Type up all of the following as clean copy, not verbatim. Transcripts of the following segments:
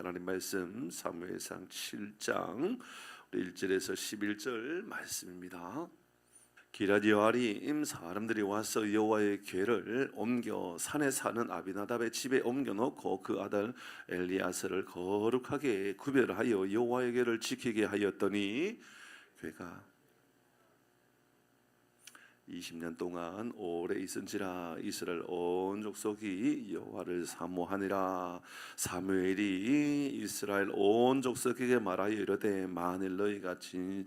하나님 말씀 사무엘상 7장 1절에서 11절 말씀입니다. 기럇 여아림 사람들이 와서 여호와의 궤를 옮겨 산에 사는 아비나답의 집에 옮겨놓고 그 아들 엘리야스를 거룩하게 구별하여 여호와의 궤를 지키게 하였더니 궤가 20년 동안 오래 있은지라 이스라엘 온 족속이 여호와를 사모하니라. 사무엘이 이스라엘 온 족속에게 말하여 이르되 만일 너희가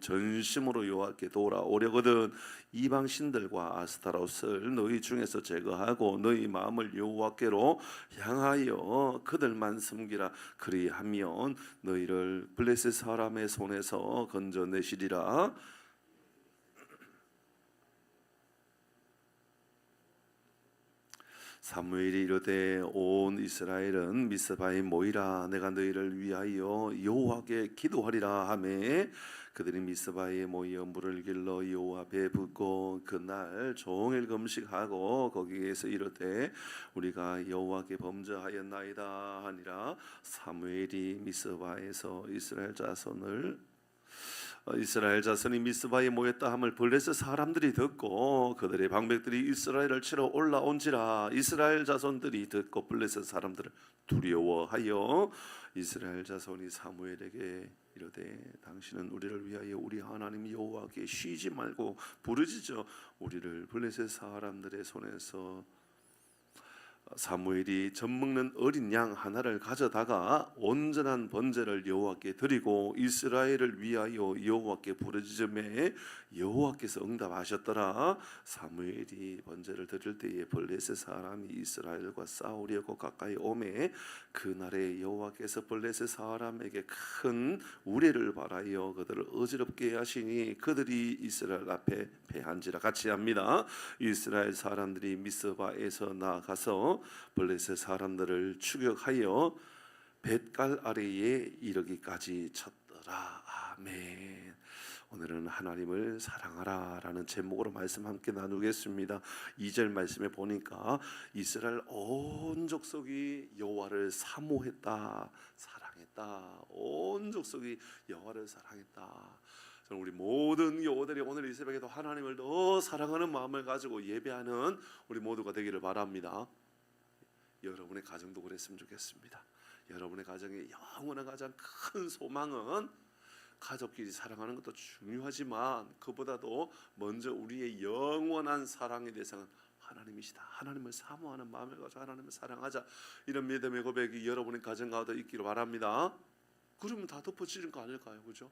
전심으로 여호와께 돌아오려거든 이방 신들과 아스타롯을 너희 중에서 제거하고 너희 마음을 여호와께로 향하여 그들만 섬기라. 그리하면 너희를 블레셋 사람의 손에서 건져내시리라. 사무엘이 이르되 온 이스라엘은 미스바에 모이라. 내가 너희를 위하여 여호와께 기도하리라 하매 그들이 미스바에 모여 물을 길러 여호와 앞에 붓고 그날 종일 금식하고 거기에서 이르되 우리가 여호와께 범죄하였나이다 하니라. 사무엘이 미스바에서 이스라엘 자손이 미스바에 모였다 함을 블레셋 사람들이 듣고 그들의 방백들이 이스라엘을 치러 올라온지라. 이스라엘 자손들이 듣고 블레셋 사람들을 두려워하여 이스라엘 자손이 사무엘에게 이르되 당신은 우리를 위하여 우리 하나님 여호와께 쉬지 말고 부르짖어 우리를 블레셋 사람들의 손에서. 사무엘이 젖먹는 어린 양 하나를 가져다가 온전한 번제를 여호와께 드리고 이스라엘을 위하여 여호와께 부르짖음에 여호와께서 응답하셨더라. 사무엘이 번제를 드릴 때에 블레셋 사람이 이스라엘과 싸우려고 가까이 오매 그날에 여호와께서 블레셋 사람에게 큰 우레를 발하여 그들을 어지럽게 하시니 그들이 이스라엘 앞에 패한지라. 같이 합니다. 이스라엘 사람들이 미스바에서 나가서 블레셋 사람들을 추격하여 벳갈 아래에 이르기까지 쳤더라. 아멘. 오늘은 하나님을 사랑하라 라는 제목으로 말씀 함께 나누겠습니다. 2절 말씀에 보니까 이스라엘 온 족속이 여호와를 사모했다, 사랑했다. 온 족속이 여호와를 사랑했다. 저는 우리 모든 교우들이 오늘 이 새벽에도 하나님을 더 사랑하는 마음을 가지고 예배하는 우리 모두가 되기를 바랍니다. 여러분의 가정도 그랬으면 좋겠습니다. 여러분의 가정의 영원한 가장 큰 소망은 가족끼리 사랑하는 것도 중요하지만 그보다도 먼저 우리의 영원한 사랑의 대상은 하나님이시다. 하나님을 사모하는 마음을 가지고 하나님을 사랑하자. 이런 믿음의 고백이 여러분의 가정 가운데 있기를 바랍니다. 그러면 다 덮어지는 거 아닐까요? 그죠?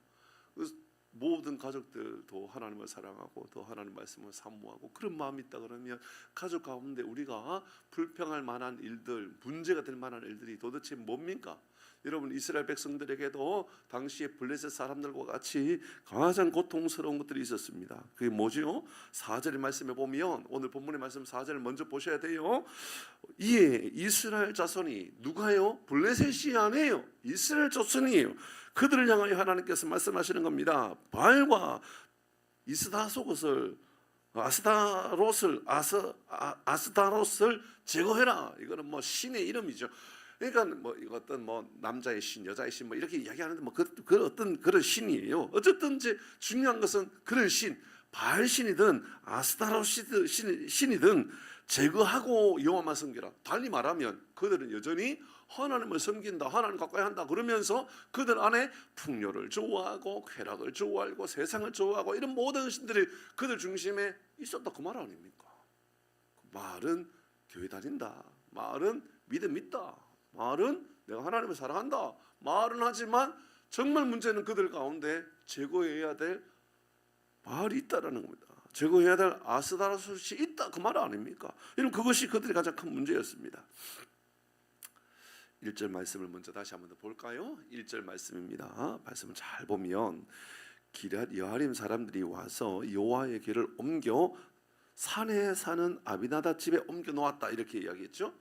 모든 가족들도 하나님을 사랑하고 또 하나님 말씀을 사모하고 그런 마음이 있다 그러면 가족 가운데 우리가 불평할 만한 일들, 문제가 될 만한 일들이 도대체 뭡니까? 여러분 이스라엘 백성들에게도 당시에 블레셋 사람들과 같이 가장 고통스러운 것들이 있었습니다. 그게 뭐죠? 4절의 말씀에 보면 오늘 본문의 말씀 4절을 먼저 보셔야 돼요. 이에 이스라엘 자손이 누가요? 블레셋이 아니에요. 이스라엘 자손이에요. 그들을 향하여 하나님께서 말씀하시는 겁니다. 바알과 아스타롯을 제거해라. 이거는 뭐 신의 이름이죠. 그러니까 뭐 어떤 뭐 남자의 신, 여자의 신 뭐 이렇게 이야기하는데 뭐 그 어떤 그런 신이에요. 어쨌든 이제 중요한 것은 그런 신, 바알 신이든 아스타롯 신이든 제거하고 여호와만 섬기라. 달리 말하면 그들은 여전히 하나님을 섬긴다, 하나님 가까이 한다 그러면서 그들 안에 풍요를 좋아하고 쾌락을 좋아하고 세상을 좋아하고 이런 모든 신들이 그들 중심에 있었다 그 말 아닙니까? 말은 교회 다닌다, 말은 믿음 있다, 말은 내가 하나님을 사랑한다 말은 하지만 정말 문제는 그들 가운데 제거해야 될 바알이 있다라는 겁니다. 제거해야 될 아스타롯이 있다 그 말 아닙니까? 이런 그것이 그들의 가장 큰 문제였습니다. 1절 말씀을 먼저 다시 한번 더 볼까요? 1절 말씀입니다. 말씀을 잘 보면 기럇 여아림 사람들이 와서 여호와의 궤를 옮겨 산에 사는 아비나답 집에 옮겨 놓았다 이렇게 이야기했죠.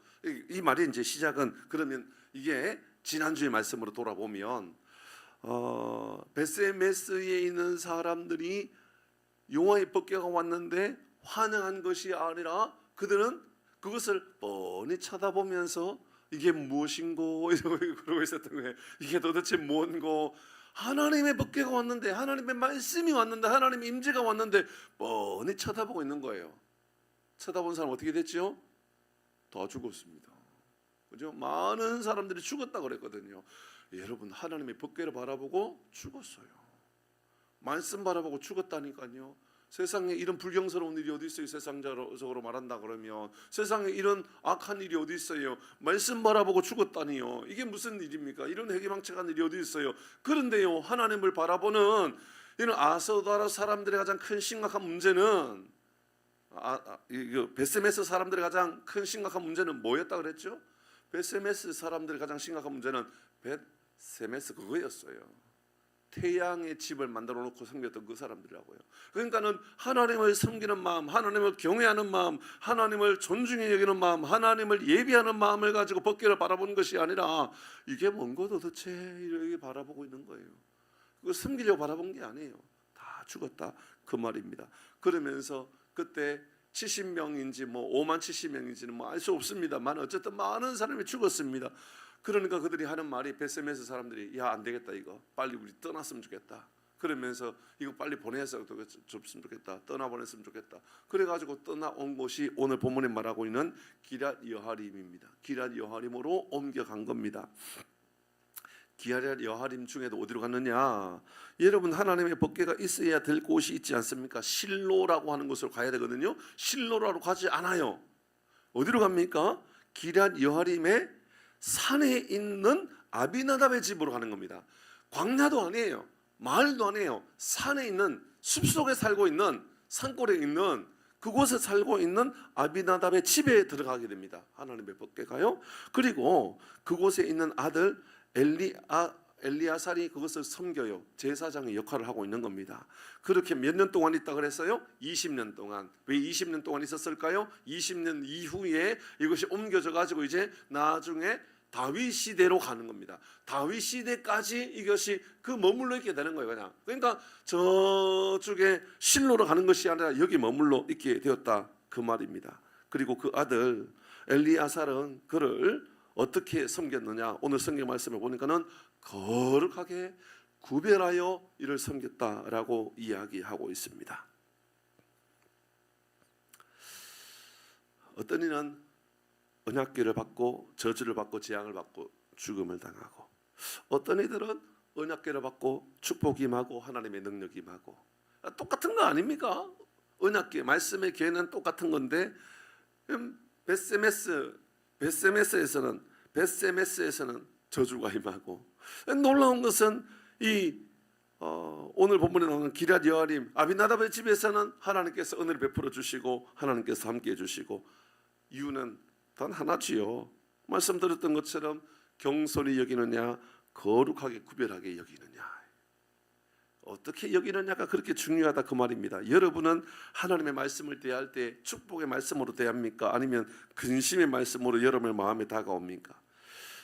이 말이 이제 시작은 그러면 이게 지난주의 말씀으로 돌아보면 베스메스에 있는 사람들이 여호와의 법궤가 왔는데 환영한 것이 아니라 그들은 그것을 뻔히 쳐다보면서 이게 무엇인고 이러고 그러고 있었던 거예요. 이게 도대체 뭔고? 하나님의 법궤가 왔는데, 하나님의 말씀이 왔는데, 하나님의 임재가 왔는데 뻔히 쳐다보고 있는 거예요. 쳐다본 사람 어떻게 됐죠? 다 죽었습니다. 그죠? 많은 사람들이 죽었다 그랬거든요. 여러분, 하나님의 법궤를 바라보고 죽었어요. 말씀 바라보고 죽었다니까요. 세상에 이런 불경스러운 일이 어디 있어요? 세상적으로 말한다 그러면 세상에 이런 악한 일이 어디 있어요? 말씀 바라보고 죽었다니요. 이게 무슨 일입니까? 이런 회개망측한 일이 어디 있어요? 그런데요, 하나님을 바라보는 이런 아소다라 사람들의 가장 큰 심각한 문제는 베세메스 사람들의 가장 큰 심각한 문제는 뭐였다 그랬죠? 베세메스 사람들의 가장 심각한 문제는 베세메스 그거였어요. 태양의 집을 만들어 놓고 섬겼던 그 사람들이라고요. 그러니까는 하나님을 섬기는 마음, 하나님을 경외하는 마음, 하나님을 존중해 여기는 마음, 하나님을 예비하는 마음을 가지고 법궤를 바라보는 것이 아니라 이게 뭔가 도대체 이렇게 바라보고 있는 거예요. 그거 섬기려고 바라본 게 아니에요. 다 죽었다 그 말입니다. 그러면서 그때 70명인지 뭐 5만 70명인지는 뭐 알 수 없습니다만 어쨌든 많은 사람이 죽었습니다. 그러니까 그들이 하는 말이, 베세메스 사람들이 야, 안 되겠다, 이거 빨리 우리 떠났으면 좋겠다. 그러면서 이거 빨리 보내서 줬으면 좋겠다, 떠나보냈으면 좋겠다. 그래가지고 떠나온 곳이 오늘 본문에 말하고 있는 기럇 여하림입니다. 기럇 여하림으로 옮겨간 겁니다. 기럇 여하림 중에도 어디로 갔느냐? 여러분, 하나님의 법궤가 있어야 될 곳이 있지 않습니까? 실로라고 하는 곳으로 가야 되거든요. 실로라고 가지 않아요. 어디로 갑니까? 기럇 여하림의 산에 있는 아비나답의 집으로 가는 겁니다. 광야도 아니에요. 마을도 아니에요. 산에 있는, 숲속에 살고 있는, 산골에 있는, 그곳에 살고 있는 아비나답의 집에 들어가게 됩니다. 하나님의 법궤가요. 그리고 그곳에 있는 아들 엘리아살이 그것을 섬겨요. 제사장의 역할을 하고 있는 겁니다. 그렇게 몇 년 동안 있다 그랬어요? 20년 동안. 왜 20년 동안 있었을까요? 20년 이후에 이것이 옮겨져 가지고 이제 나중에 다윗 시대로 가는 겁니다. 다윗 시대까지 이것이 그 머물러 있게 되는 거예요, 그냥. 그러니까 저쪽에 실로로 가는 것이 아니라 여기 머물러 있게 되었다 그 말입니다. 그리고 그 아들 엘리아살은 그를 어떻게 섬겼느냐? 오늘 성경 말씀을 보니까는 거룩하게 구별하여 이를 섬겼다라고 이야기하고 있습니다. 어떤 이는 언약궤를 받고 저주를 받고 재앙을 받고 죽음을 당하고, 어떤 이들은 언약궤를 받고 축복이 임하고 하나님의 능력이 임하고. 똑같은 거 아닙니까? 언약궤, 말씀의 궤는 똑같은 건데 베세메스에서는 저주가 임하고, 놀라운 것은 오늘 본문에 나오는 기럇 여하림 아비나답의 집에서는 하나님께서 은혜를 베풀어 주시고 하나님께서 함께해 주시고, 이유는 단 하나지요. 말씀드렸던 것처럼 경솔히 여기느냐, 거룩하게 구별하게 여기느냐. 어떻게 여기느냐가 그렇게 중요하다 그 말입니다. 여러분은 하나님의 말씀을 대할 때 축복의 말씀으로 대합니까? 아니면 근심의 말씀으로 여러분의 마음에 다가옵니까?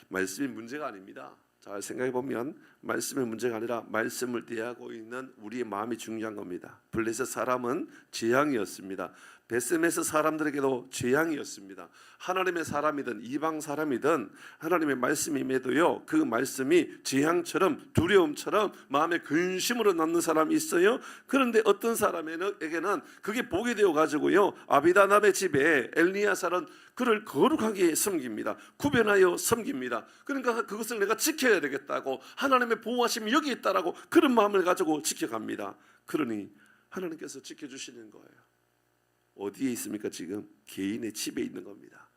말씀이 문제가 아닙니다. 잘 생각해 보면 말씀의 문제가 아니라 말씀을 대하고 있는 우리의 마음이 중요한 겁니다. 블레셋 사람은 재앙이었습니다. 베세메스 사람들에게도 재앙이었습니다. 하나님의 사람이든 이방 사람이든 하나님의 말씀임에도요, 그 말씀이 재앙처럼 두려움처럼 마음에 근심으로 남는 사람이 있어요. 그런데 어떤 사람에게는 그게 복이 되어 가지고요, 아비다납의 집에 엘리야살은 그를 거룩하게 섬깁니다. 구별하여 섬깁니다. 그러니까 그것을 내가 지켜야 되겠다고, 하나님의 보호하심이 여기 있다라고 그런 마음을 가지고 지켜갑니다. 그러니 하나님께서 지켜주시는 거예요. 어디에 있습니까? 지금 개인의 집에 있는 겁니다.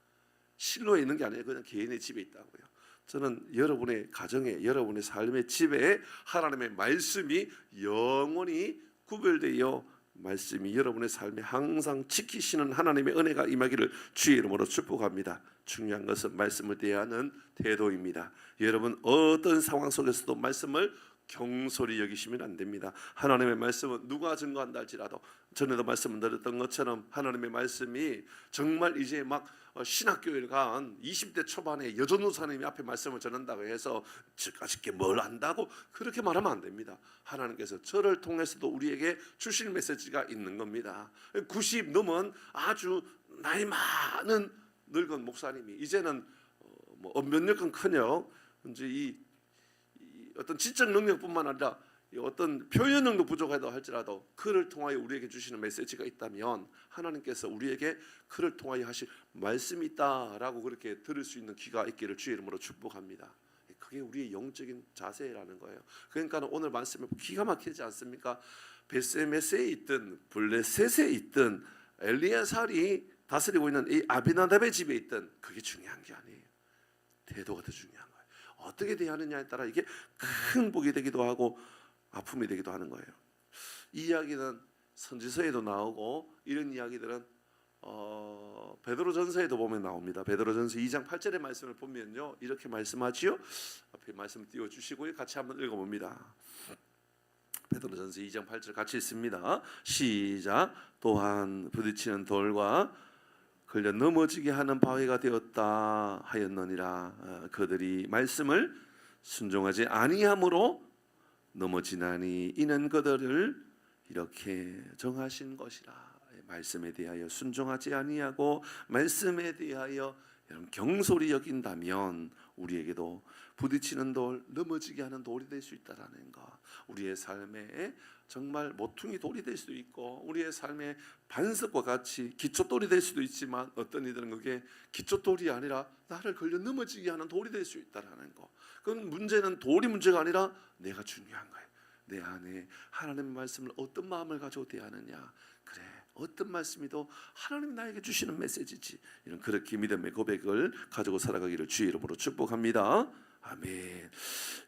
실로에 있는 게 아니에요. 그냥 개인의 집에 있다고요. 저는 여러분의 가정에, 여러분의 삶의 집에 하나님의 말씀이 영원히 구별되어 말씀이 여러분의 삶에 항상 지키시는 하나님의 은혜가 임하기를 주의 이름으로 축복합니다. 중요한 것은 말씀을 대하는 태도입니다. 여러분, 어떤 상황 속에서도 말씀을 경솔히 여기시면 안 됩니다. 하나님의 말씀은 누가 증거한다 할지라도, 전에도 말씀을 드렸던 것처럼 하나님의 말씀이 정말 이제 막 신학교에 간 20대 초반에 여전우사님이 앞에 말씀을 전한다고 해서 저까짓게 뭘 안다고 그렇게 말하면 안 됩니다. 하나님께서 저를 통해서도 우리에게 주실 메시지가 있는 겁니다. 90 넘은 아주 나이 많은 늙은 목사님이 이제는 뭐 언변력은커녕 이제 이 어떤 지적 능력뿐만 아니라 이 어떤 표현 능력 부족하다 할지라도 그를 통하여 우리에게 주시는 메시지가 있다면 하나님께서 우리에게 그를 통하여 하실 말씀이 있다라고 그렇게 들을 수 있는 귀가 있기를 주의 이름으로 축복합니다. 그게 우리의 영적인 자세라는 거예요. 그러니까 오늘 말씀에 기가 막히지 않습니까? 베스메스에 있든 블레셋에 있든 엘리야살이 다스리고 있는 이 아비나답의 집에 있든 그게 중요한 게 아니에요. 태도가 더 중요한 거예요. 어떻게 대하느냐에 따라 이게 큰 복이 되기도 하고 아픔이 되기도 하는 거예요. 이 이야기는 선지서에도 나오고 이런 이야기들은 베드로전서에도 보면 나옵니다. 베드로전서 2장 8절의 말씀을 보면요 이렇게 말씀하지요. 앞에 말씀 띄워주시고요 같이 한번 읽어봅니다. 베드로전서 2장 8절 같이 읽습니다. 시작. 또한 부딪히는 돌과 걸려 넘어지게 하는 바위가 되었다 하였느니라. 그들이 말씀을 순종하지 아니함으로 넘어지나니 이는 그들을 이렇게 정하신 것이라. 말씀에 대하여 순종하지 아니하고 말씀에 대하여 경솔히 여긴다면 우리에게도 부딪히는 돌, 넘어지게 하는 돌이 될 수 있다라는 것. 우리의 삶에 정말 모퉁이 돌이 될 수도 있고 우리의 삶에 반석과 같이 기초돌이 될 수도 있지만 어떤 이들은 그게 기초돌이 아니라 나를 걸려 넘어지게 하는 돌이 될 수 있다라는 것. 그건 문제는 돌이 문제가 아니라 내가 중요한 거예요. 내 안에 하나님의 말씀을 어떤 마음을 가지고 대하느냐. 그래, 어떤 말씀이도 하나님이 나에게 주시는 메시지지. 이런 그렇게 믿음의 고백을 가지고 살아가기를 주의 이름으로 축복합니다. 아멘.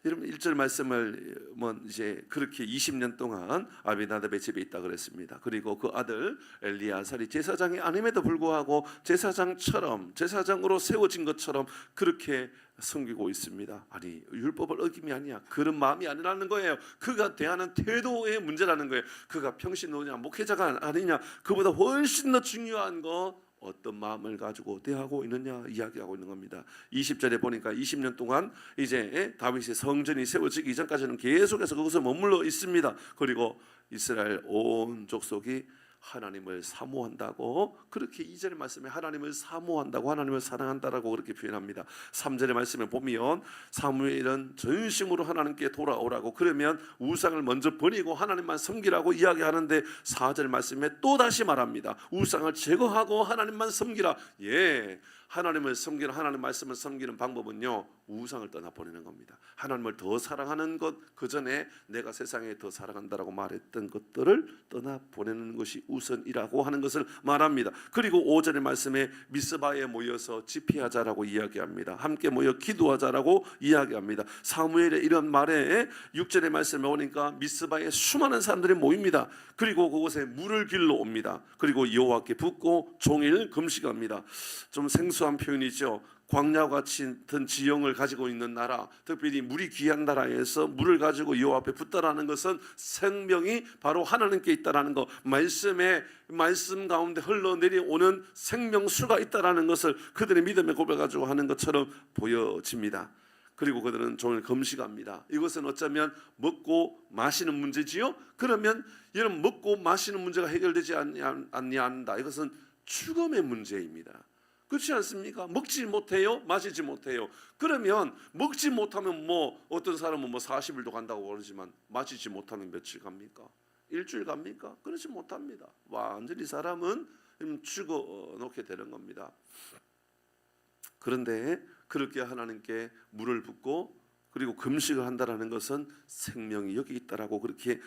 여러분 1절 말씀을 이제 그렇게 20년 동안 아비나답의 집에 있다 그랬습니다. 그리고 그 아들 엘리야살이 제사장이 아님에도 불구하고 제사장으로 세워진 것처럼 그렇게 섬기고 있습니다. 아니 율법을 어김이 아니야. 그런 마음이 아니라는 거예요. 그가 대하는 태도의 문제라는 거예요. 그가 평신도냐 목회자가 아니냐 그보다 훨씬 더 중요한 거 어떤 마음을 가지고 대하고 있느냐 이야기하고 있는 겁니다. 20절에 보니까 20년 동안 이제 다윗의 성전이 세워지기 이전까지는 계속해서 그곳에 머물러 있습니다. 그리고 이스라엘 온 족속이 하나님을 사모한다고 그렇게 2절의 말씀에 하나님을 사모한다고 하나님을 사랑한다라고 그렇게 표현합니다. 3절의 말씀에 보면 사무엘은 전심으로 하나님께 돌아오라고 그러면 우상을 먼저 버리고 하나님만 섬기라고 이야기하는데 4절 말씀에 또 다시 말합니다. 우상을 제거하고 하나님만 섬기라. 예, 하나님을 섬기는 하나님 말씀을 섬기는 방법은요 우상을 떠나보내는 겁니다. 하나님을 더 사랑하는 것 그 전에 내가 세상에 더 사랑한다라고 말했던 것들을 떠나보내는 것이 우선이라고 하는 것을 말합니다. 그리고 5절의 말씀에 미스바에 모여서 집회하자라고 이야기합니다. 함께 모여 기도하자라고 이야기합니다. 사무엘의 이런 말에 6절의 말씀에 오니까 미스바에 수많은 사람들이 모입니다. 그리고 그곳에 물을 길러 옵니다. 그리고 여호와께 붓고 종일 금식합니다. 좀 생소한 표현이죠. 광야와 같은 지형을 가지고 있는 나라, 특별히 물이 귀한 나라에서 물을 가지고 여호와 앞에 붓다라는 것은 생명이 바로 하나님께 있다라는 것, 말씀 가운데 흘러내려오는 생명수가 있다라는 것을 그들의 믿음의 고백 가지고 하는 것처럼 보여집니다. 그리고 그들은 종일 금식합니다. 이것은 어쩌면 먹고 마시는 문제지요. 그러면 이런 먹고 마시는 문제가 해결되지 않는다. 이것은 죽음의 문제입니다. 그렇지 않습니까? 먹지 못해요, 마시지 못해요. 그러면 먹지 못하면 어떤 사람은 40일도 간다고 그러지만 마시지 못하면 며칠 갑니까? 일주일 갑니까? 그렇지 못합니다. 완전히 사람은 죽어 놓게 되는 겁니다. 그런데 그렇게 하나님께 물을 붓고 그리고 금식을 한다라는 것은 생명이 여기 있다라고 그렇게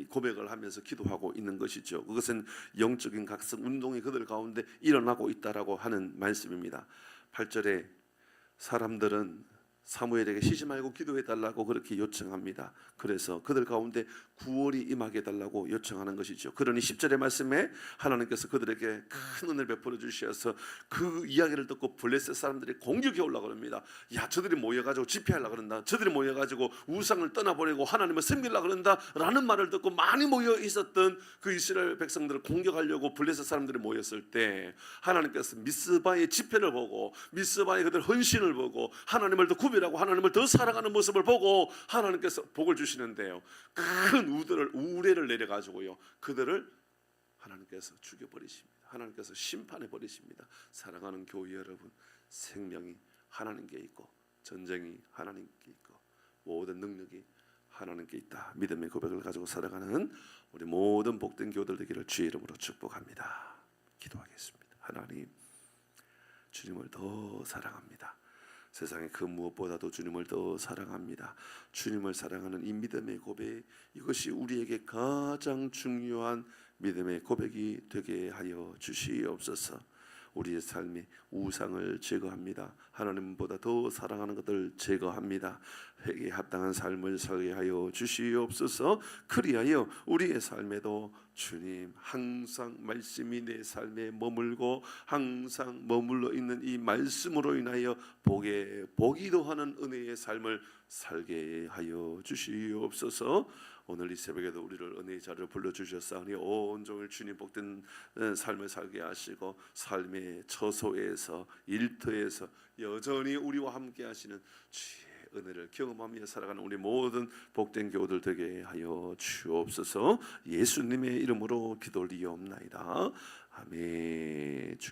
고백을 하면서 기도하고 있는 것이죠. 그것은 영적인 각성 운동이 그들 가운데 일어나고 있다라고 하는 말씀입니다. 8절에 사람들은 사무엘에게 쉬지 말고 기도해 달라고 그렇게 요청합니다. 그래서 그들 가운데 구원이 임하게 달라고 요청하는 것이죠. 그러니 10절의 말씀에 하나님께서 그들에게 큰 은혜를 베풀어 주셔서 그 이야기를 듣고 블레셋 사람들이 공격해 올라고 합니다. 야, 저들이 모여가지고 집회하려고 그런다. 저들이 모여가지고 우상을 떠나버리고 하나님을 섬기려고 그런다 라는 말을 듣고 많이 모여 있었던 그 이스라엘 백성들을 공격하려고 블레셋 사람들이 모였을 때 하나님께서 미스바의 집회를 보고 미스바의 그들 헌신을 보고 하나님을 더 구별하고 하나님을 더 사랑하는 모습을 보고 하나님께서 복을 주시는데요, 큰 우레를 내려가지고요 그들을 하나님께서 죽여버리십니다. 하나님께서 심판해 버리십니다. 사랑하는 교회 여러분, 생명이 하나님께 있고, 전쟁이 하나님께 있고, 모든 능력이 하나님께 있다. 믿음의 고백을 가지고 살아가는 우리 모든 복된 교우들 되기를 주의 이름으로 축복합니다. 기도하겠습니다. 하나님, 주님을 더 사랑합니다. 세상의 그 무엇보다도 주님을 더 사랑합니다. 주님을 사랑하는 이 믿음의 고백, 이것이 우리에게 가장 중요한 믿음의 고백이 되게 하여 주시옵소서. 우리의 삶의 우상을 제거합니다. 하나님보다 더 사랑하는 것들 제거합니다. 회개에 합당한 삶을 살게 하여 주시옵소서. 그리하여 우리의 삶에도 주님 항상 말씀이 내 삶에 머물고 항상 머물러 있는 이 말씀으로 인하여 복이 더하는 은혜의 삶을 살게 하여 주시옵소서. 오늘 이 새벽에도 우리를 은혜의 자리로 불러주셨사오니 온종일 주님 복된 삶을 살게 하시고 삶의 처소에서 일터에서 여전히 우리와 함께 하시는 주의 은혜를 경험하며 살아가는 우리 모든 복된 교우들 되게 하여 주옵소서. 예수님의 이름으로 기도 올리옵나이다. 아멘.